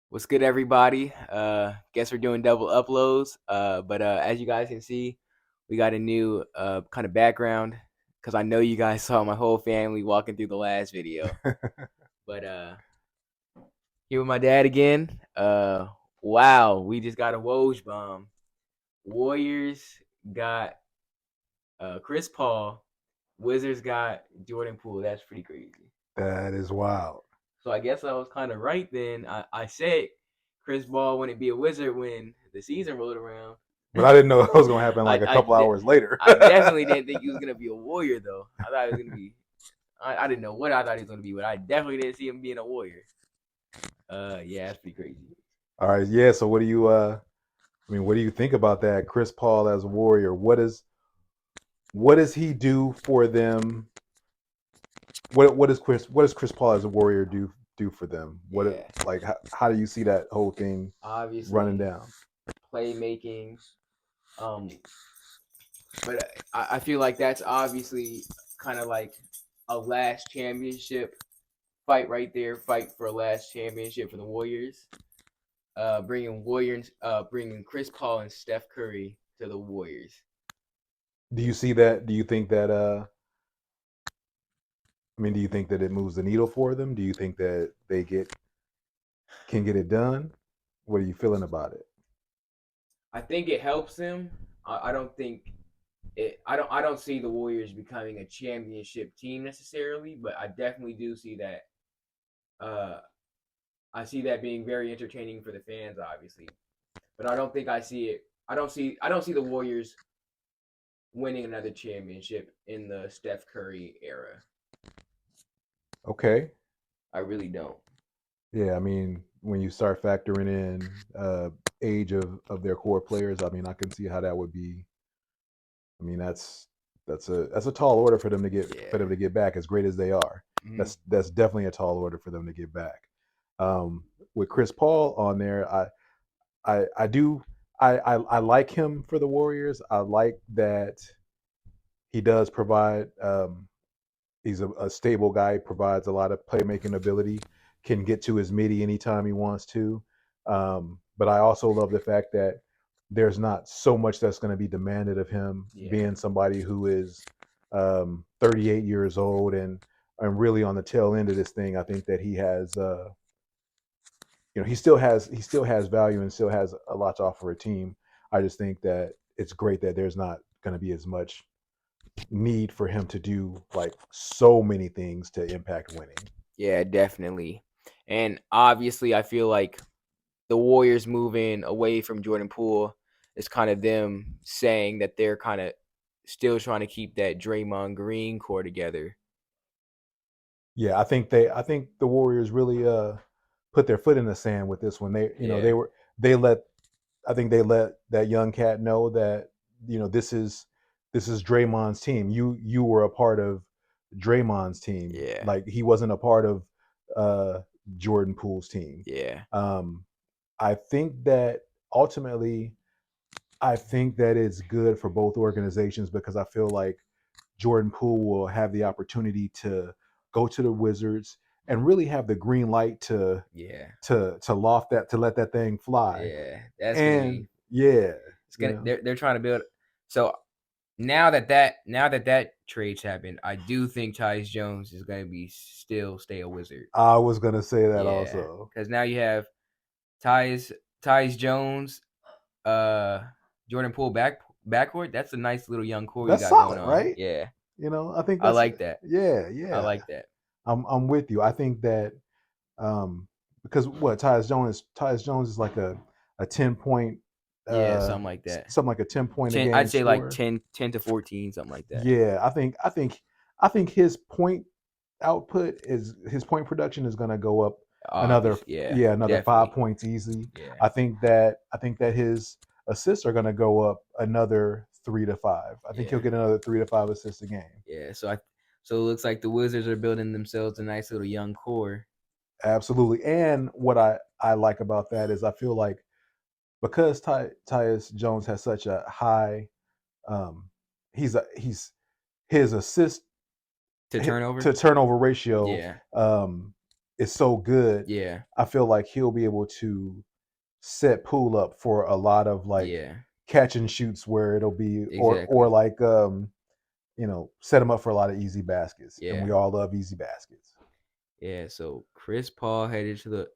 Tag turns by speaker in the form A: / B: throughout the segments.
A: What's good, everybody? Guess we're doing double uploads. But as you guys can see, we got a new kind of background because I know you guys saw my whole family walking through the last video. But here with my dad again. Wow, we just got a Woj bomb. Warriors got Chris Paul. Wizards got Jordan Poole. That's pretty crazy.
B: That is wild.
A: So I guess I was kind of right then. I said Chris Paul wouldn't be a Wizard when the season rolled around.
B: But I didn't know it was going to happen
A: I
B: like a
A: I,
B: couple
A: de-
B: hours later.
A: I definitely didn't think he was gonna be a Warrior though. I thought he was gonna be. I didn't know what I thought he was gonna be, but I definitely didn't see him being a Warrior. Yeah, that's pretty crazy.
B: All right, yeah. So what do you what do you think about that? Chris Paul as a Warrior. What does he do for them? What does Chris Paul as a Warrior do for them?
A: Yeah,
B: How do you see that whole thing running
A: obviously
B: down?
A: playmaking. Um, but I feel like that's obviously kind of like a last championship fight right there. Fight for a last championship for the Warriors. Bringing Chris Paul and Steph Curry to the Warriors.
B: Do you see that? Do you think that do you think that it moves the needle for them? Do you think that they can get it done? What are you feeling about it?
A: I think it helps them. I don't think it. I don't see the Warriors becoming a championship team necessarily, but I definitely do see that. Uh, I see that being very entertaining for the fans, obviously. But I don't think I see it. I don't see the Warriors winning another championship in the Steph Curry era.
B: Okay.
A: I really don't.
B: Yeah, when you start factoring in age of their core players, I can see how that would be. That's a tall order for them to
A: Yeah.
B: get back as great as they are.
A: Mm-hmm.
B: That's definitely a tall order for them to get back. With Chris Paul on there, I do I like him for the Warriors. I like that he does provide. He's a stable guy, provides a lot of playmaking ability, can get to his midi anytime he wants to. But I also love the fact that there's not so much that's going to be demanded of him,
A: Yeah.
B: being somebody who is 38 years old and really on the tail end of this thing. I think that he has, he still has value and still has a lot to offer a team. I just think that it's great that there's not going to be as much need for him to do like so many things to impact winning.
A: Yeah, definitely. And obviously, I feel like the Warriors moving away from Jordan Poole is kind of them saying that they're kind of still trying to keep that Draymond Green core together.
B: Yeah, I think the Warriors really put their foot in the sand with this one.
A: Yeah,
B: They let I think they let that young cat know that this is Draymond's team. You were a part of Draymond's team.
A: yeah,
B: Like he wasn't a part of uh Jordan Poole's team.
A: yeah,
B: Um I think that ultimately I think that it's good for both organizations because I feel like Jordan Poole will have the opportunity to go to the Wizards and really have the green light to
A: yeah,
B: loft that to let that thing fly.
A: yeah. That's gonna
B: And
A: be.
B: yeah,
A: It's
B: you
A: gonna.
B: know,
A: They're trying to build. So now that that trade's happened, I do think Tyus Jones is gonna be still stay a Wizard.
B: I was gonna say that
A: Yeah,
B: also.
A: because now you have Tyus Tyus Jones, uh, Jordan Poole backcourt. That's a nice little young core you
B: That's
A: got going
B: solid,
A: on.
B: right?
A: Yeah,
B: I think
A: I
B: that's
A: like that.
B: yeah,
A: I
B: yeah.
A: like that.
B: I'm with you. I think that um because what Tyus Jones is like a 10 point
A: Yeah, something like that.
B: something like a 10 point a
A: 10,
B: game
A: I'd say like
B: scorer.
A: 10 to 14, something like that.
B: Yeah, I think his point production is going to go up another
A: Obvious. Yeah,
B: another five
A: definitely.
B: points easy.
A: Yeah,
B: I think that his assists are going to go up another 3 to 5. I think he'll
A: yeah,
B: get another 3 to 5 assists a game.
A: yeah. So it looks like the Wizards are building themselves a nice little young core.
B: Absolutely. And what I like about that is I feel like because Tyus Jones has such a high um he's his assist
A: To turnover.
B: to turnover ratio
A: Yeah,
B: um is so good.
A: Yeah.
B: I feel like he'll be able to set Poole up for a lot of like
A: Yeah.
B: catch and shoots where it'll be or
A: Exactly.
B: like set him up for a lot of easy baskets, and we
A: Yeah.
B: all love easy baskets.
A: Yeah. So Chris Paul headed to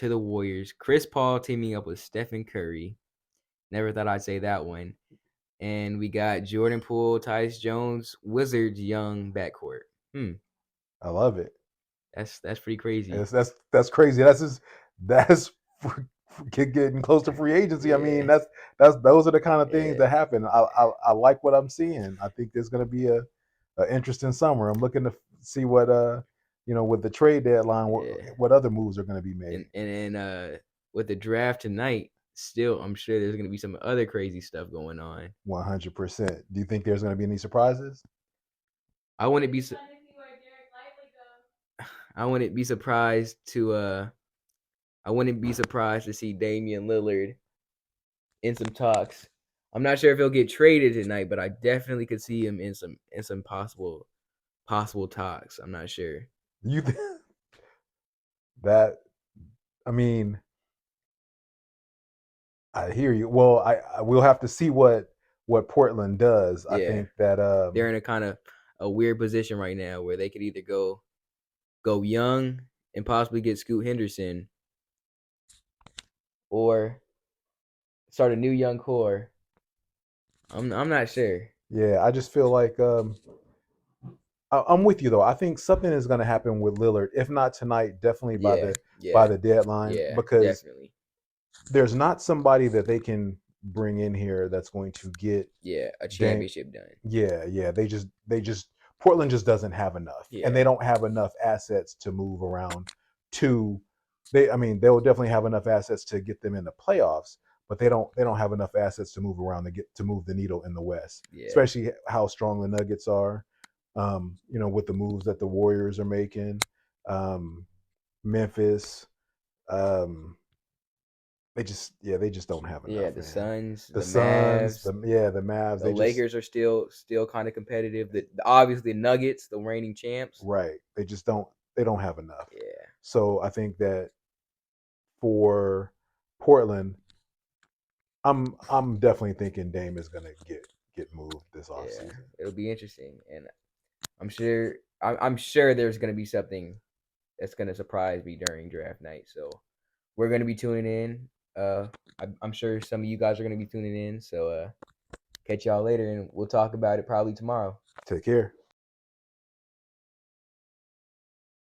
A: the Warriors. Chris Paul teaming up with Stephen Curry. Never thought I'd say that one. And we got Jordan Poole, Tyus Jones, Wizards young backcourt. Hmm.
B: I love it.
A: That's pretty crazy.
B: That's crazy. That's getting close to free agency. I mean,
A: Yeah.
B: that's those are the kind of things
A: Yeah.
B: that happen. I like what I'm seeing. I think there's going to be a interesting summer. I'm looking to see what with the trade deadline,
A: Yeah.
B: what other moves are going to be
A: And
B: made.
A: and then with the draft tonight, still I'm sure there's gonna be some other crazy stuff going on.
B: 100%. Do you think there's going to be any surprises?
A: I wouldn't be I wouldn't be surprised to I wouldn't be surprised to see Damian Lillard in some talks. I'm not sure if he'll get traded tonight, but I definitely could see him in some possible talks. I'm not sure.
B: You th- that I mean, I hear you. Well, I will have to see what Portland does. I
A: Yeah,
B: think that
A: they're in a kind of a weird position right now where they could either go young and possibly get Scoot Henderson, or start a new young core. I'm not sure.
B: yeah, I just feel like I'm with you though. I think something is going to happen with Lillard, if not tonight, definitely by
A: Yeah,
B: the
A: yeah,
B: deadline,
A: yeah,
B: because
A: definitely.
B: there's not somebody that they can bring in here that's going to get
A: Yeah, a
B: Dame.
A: championship done.
B: Yeah. They just Portland just doesn't have enough, and they
A: Yeah,
B: don't have enough assets to move around. To I mean, they'll definitely have enough assets to get them in the playoffs, but they don't have enough assets to move around to move the needle in the West,
A: yeah,
B: especially how strong the Nuggets are. With the moves that the Warriors are making, um, Memphis, um, they just don't have
A: yeah.
B: enough,
A: The
B: man.
A: Suns,
B: The
A: the
B: Suns,
A: Mavs,
B: the Mavs,
A: the
B: they just
A: Lakers are still kind of competitive. The obviously Nuggets, the reigning champs.
B: right. They don't have enough.
A: Yeah,
B: So I think that for Portland, I'm definitely thinking Dame is gonna get moved this
A: yeah.
B: offseason.
A: It'll be interesting, and I'm sure there's gonna be something that's gonna surprise me during draft night. So we're gonna be tuning in. I'm sure some of you guys are gonna be tuning in. So catch y'all later, and we'll talk about it probably tomorrow.
B: Take care.